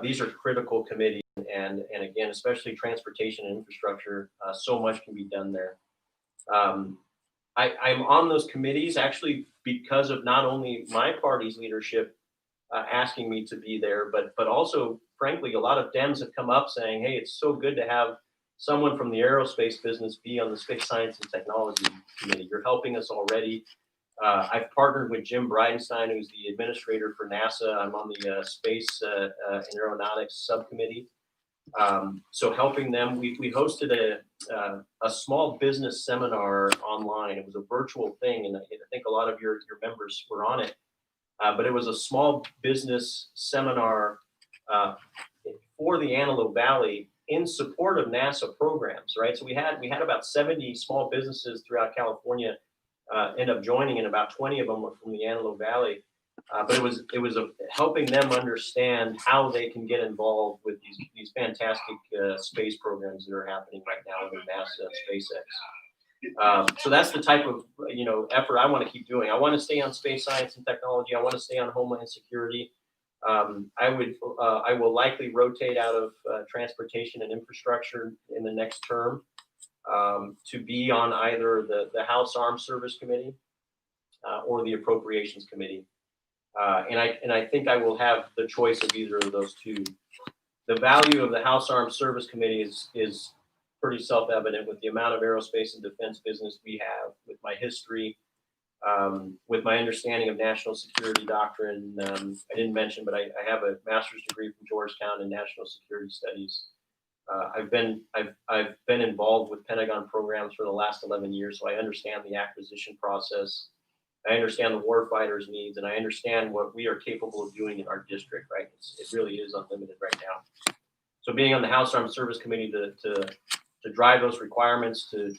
These are critical committees, and again, especially transportation and infrastructure, so much can be done there. I'm on those committees actually because of not only my party's leadership asking me to be there, but also, frankly, a lot of Dems have come up saying, "Hey, it's so good to have someone from the aerospace business be on the Space Science and Technology Committee. You're helping us already." I've partnered with Jim Bridenstine, who's the administrator for NASA. I'm on the Space and Aeronautics Subcommittee. So helping them, we hosted a small business seminar online. It was a virtual thing, and I think a lot of your members were on it. But it was a small business seminar for the Antelope Valley in support of NASA programs, right? So we had about 70 small businesses throughout California end up joining, and about 20 of them were from the Antelope Valley. But it was helping them understand how they can get involved with these fantastic space programs that are happening right now under NASA and SpaceX. So that's the type of effort I want to keep doing. I want to stay on space science and technology. I want to stay on Homeland Security. I will likely rotate out of transportation and infrastructure in the next term to be on either the House Armed Service Committee or the Appropriations Committee. And I think I will have the choice of either of those two. The value of the House Armed Service Committee is pretty self-evident with the amount of aerospace and defense business we have, with my history, with my understanding of national security doctrine. I didn't mention, but I have a master's degree from Georgetown in national security studies. I've been involved with Pentagon programs for the last 11 years, so I understand the acquisition process. I understand the warfighter's needs, and I understand what we are capable of doing in our district, right? It really is unlimited right now. So being on the House Armed Service Committee to drive those requirements, to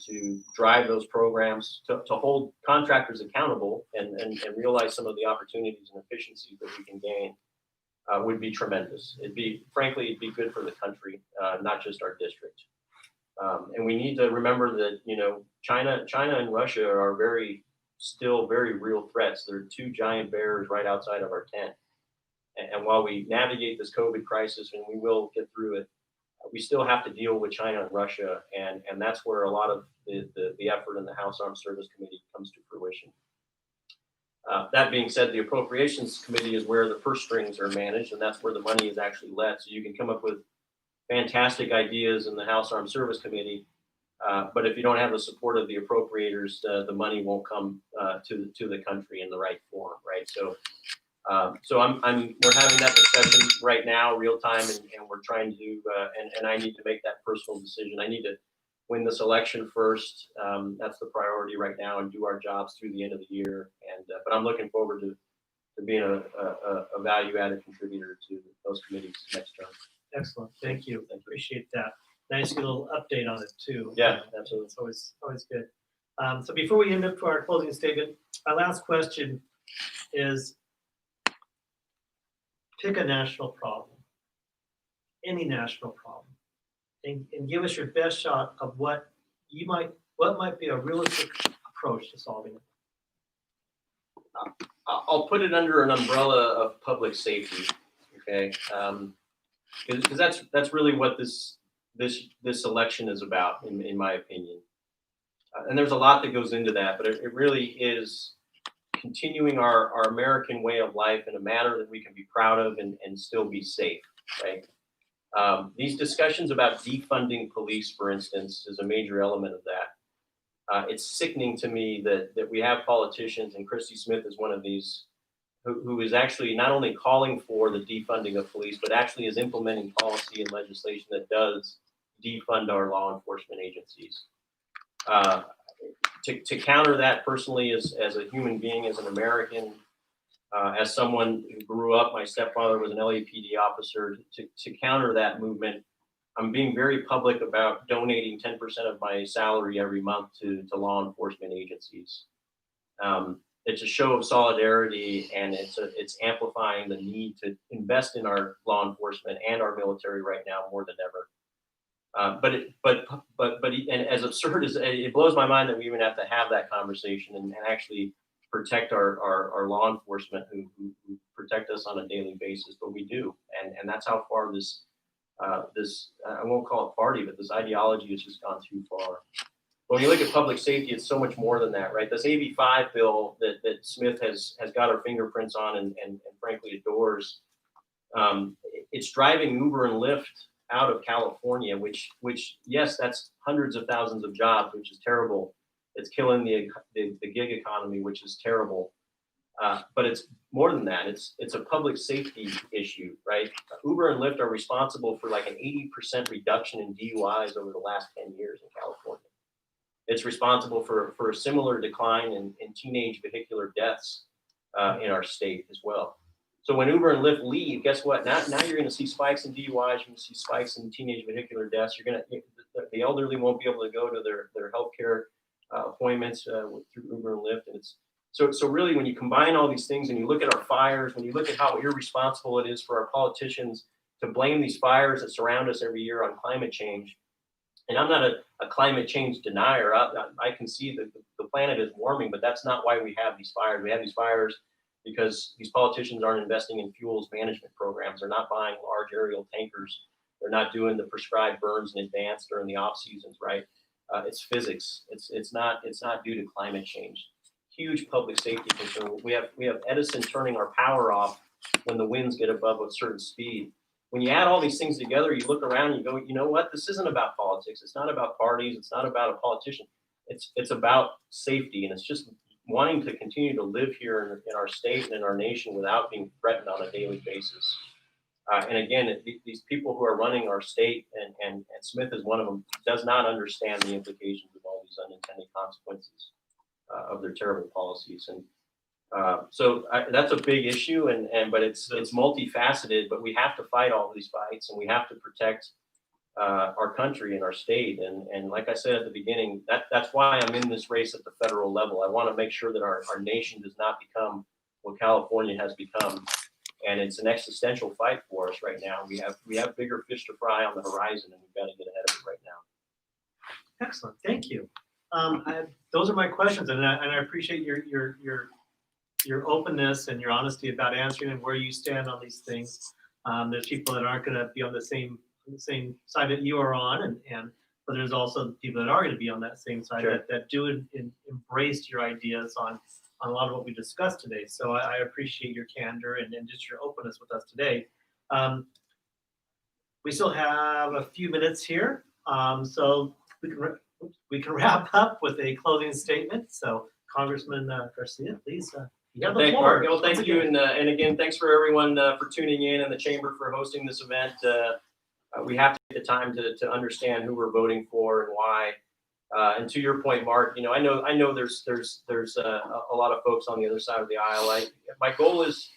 drive those programs, to hold contractors accountable and realize some of the opportunities and efficiencies that we can gain would be tremendous. Frankly, it'd be good for the country, not just our district. And we need to remember that, China and Russia are still very real threats. They're 2 giant bears right outside of our tent. And while we navigate this COVID crisis, and we will get through it, we still have to deal with China and Russia, and that's where a lot of the effort in the House Armed Service Committee comes to fruition. That being said, the Appropriations Committee is where the purse strings are managed, and that's where the money is actually led. So you can come up with fantastic ideas in the House Armed Service Committee, but if you don't have the support of the appropriators, the money won't come to the country in the right form, right? So we're having that discussion right now, real time, and we're trying to and I need to make that personal decision. I need to win this election first. That's the priority right now, and do our jobs through the end of the year. And but I'm looking forward to being a value-added contributor to those committees next term.
Excellent. Thank you. Appreciate that. Nice little update on it too.
Yeah, absolutely.
It's always good. So before we end up to our closing statement, my last question is: pick a national problem, any national problem, and give us your best shot of what might be a realistic approach to solving it.
I'll put it under an umbrella of public safety, okay? Because that's really what this election is about, in my opinion. And there's a lot that goes into that, but it really is continuing our American way of life in a manner that we can be proud of and still be safe, right? These discussions about defunding police, for instance, is a major element of that. It's sickening to me that we have politicians, and Christy Smith is one of these, who is actually not only calling for the defunding of police, but actually is implementing policy and legislation that does defund our law enforcement agencies. To counter that personally, as a human being, as an American, as someone who grew up, my stepfather was an LAPD officer. To counter that movement, I'm being very public about donating 10% of my salary every month to law enforcement agencies. It's a show of solidarity, and it's amplifying the need to invest in our law enforcement and our military right now more than ever. And as absurd as it blows my mind that we even have to have that conversation and actually protect our law enforcement who protect us on a daily basis, but we do, and that's how far this I won't call it party, but this ideology has just gone too far. When you look at public safety, it's so much more than that, right? This AB5 bill that Smith has got her fingerprints on and frankly adores, it's driving Uber and Lyft out of California, which yes, that's hundreds of thousands of jobs, which is terrible. It's killing the gig economy, which is terrible. But it's more than that. It's a public safety issue, right? Uber and Lyft are responsible for like an 80% reduction in DUIs over the last 10 years in California. It's responsible for a similar decline in teenage vehicular deaths in our state as well. So when Uber and Lyft leave, guess what? Now you're going to see spikes in DUIs. You're going to see spikes in teenage vehicular deaths. The elderly won't be able to go to their healthcare appointments through Uber and Lyft, and so really when you combine all these things and you look at our fires, when you look at how irresponsible it is for our politicians to blame these fires that surround us every year on climate change, and I'm not a climate change denier. I can see that the planet is warming, but that's not why we have these fires. We have these fires because these politicians aren't investing in fuels management programs. They're not buying large aerial tankers. They're not doing the prescribed burns in advance during the off seasons, right? It's physics. It's not due to climate change. Huge public safety concern. We have Edison turning our power off when the winds get above a certain speed. When you add all these things together, you look around and you go, you know what? This isn't about politics. It's not about parties. It's not about a politician. It's about safety, and it's just wanting to continue to live here in our state and in our nation without being threatened on a daily basis. And again, these people who are running our state, and Smith is one of them, does not understand the implications of all these unintended consequences of their terrible policies. And so that's a big issue, but it's multifaceted. But we have to fight all of these fights, and we have to protect our country and our state. And like I said at the beginning, that's why I'm in this race at the federal level. I want to make sure that our nation does not become what California has become. And it's an existential fight for us right now. We have bigger fish to fry on the horizon, and we've got to get ahead of it right now.
Excellent, thank you. Those are my questions, and I appreciate your openness and your honesty about answering and where you stand on these things. There's people that aren't going to be on the same side that you are on, but there's also people that are going to be on that same side. Sure. that do embrace your ideas on a lot of what we discussed today. So I appreciate your candor and just your openness with us today. We still have a few minutes here, so we can wrap up with a closing statement. So Congressman Garcia, please. You have the
Thank
floor.
Mark. Thank you, and again, thanks for everyone for tuning in, and the Chamber for hosting this event. We have to take the time to understand who we're voting for and why. And to your point, Mark, I know there's a lot of folks on the other side of the aisle. My goal is,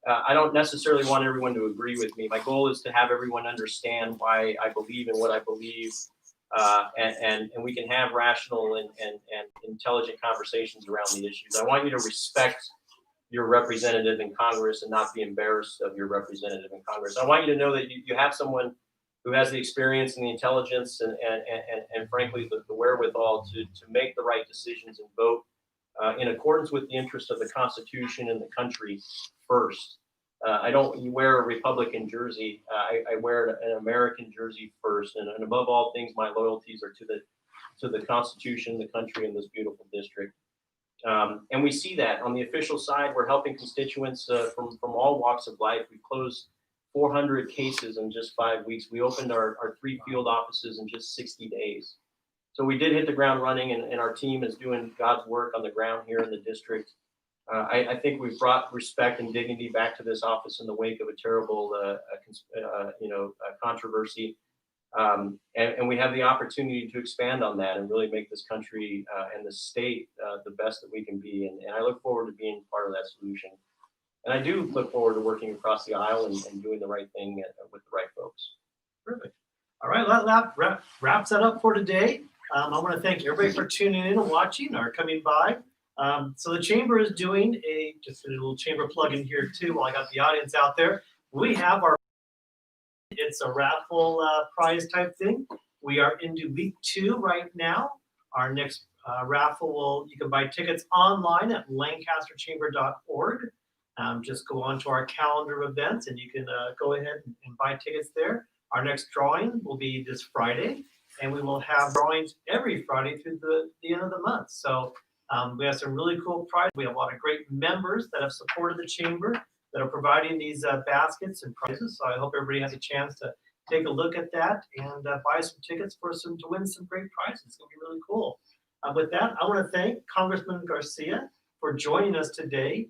I don't necessarily want everyone to agree with me. My goal is to have everyone understand why I believe in what I believe, and we can have rational and intelligent conversations around the issues. I want you to respect your representative in Congress and not be embarrassed of your representative in Congress. I want you to know that you have someone who has the experience and the intelligence and frankly the wherewithal to make the right decisions and vote in accordance with the interest of the Constitution and the country first. I don't wear a Republican jersey. I wear an American jersey first, and above all things, my loyalties are to the Constitution, the country, and this beautiful district. And we see that on the official side. We're helping constituents from all walks of life. We've closed 400 cases in just 5 weeks. We opened our 3 field offices in just 60 days. So we did hit the ground running, and our team is doing God's work on the ground here in the district. I think we've brought respect and dignity back to this office in the wake of a terrible, controversy. And we have the opportunity to expand on that and really make this country and the state the best that we can be. And I look forward to being part of that solution. And I do look forward to working across the aisle and doing the right thing with the right folks.
Perfect. All right, that wraps that up for today. I want to thank everybody for tuning in and watching or coming by. So the chamber is doing just a little chamber plug in here too while I got the audience out there. We have it's a raffle prize type thing. We are into week 2 right now. Our next raffle you can buy tickets online at lancasterchamber.org. Just go on to our calendar of events and you can go ahead and buy tickets there. Our next drawing will be this Friday, and we will have drawings every Friday through the end of the month. So we have some really cool prizes. We have a lot of great members that have supported the chamber that are providing these baskets and prizes. So I hope everybody has a chance to take a look at that and buy some tickets to win some great prizes. It's going to be really cool. With that, I want to thank Congressman Garcia for joining us today,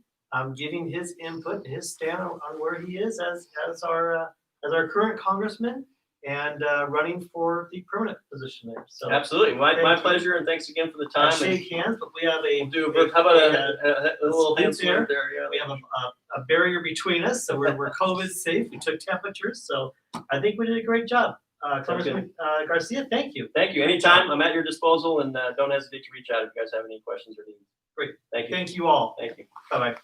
giving his input, his stand on where he is as our current congressman and running for the permanent position there. So
absolutely, my pleasure, and thanks again for the time.
Shake hands, but we have
how about a little hand
there?
There, yeah.
We have a barrier between us, so we're COVID safe. We took temperatures, so I think we did a great job. Congressman Garcia, thank you.
Thank you. Anytime, I'm at your disposal, and don't hesitate to reach out if you guys have any questions or needs.
Great.
Thank you.
Thank you all.
Thank you.
Bye-bye.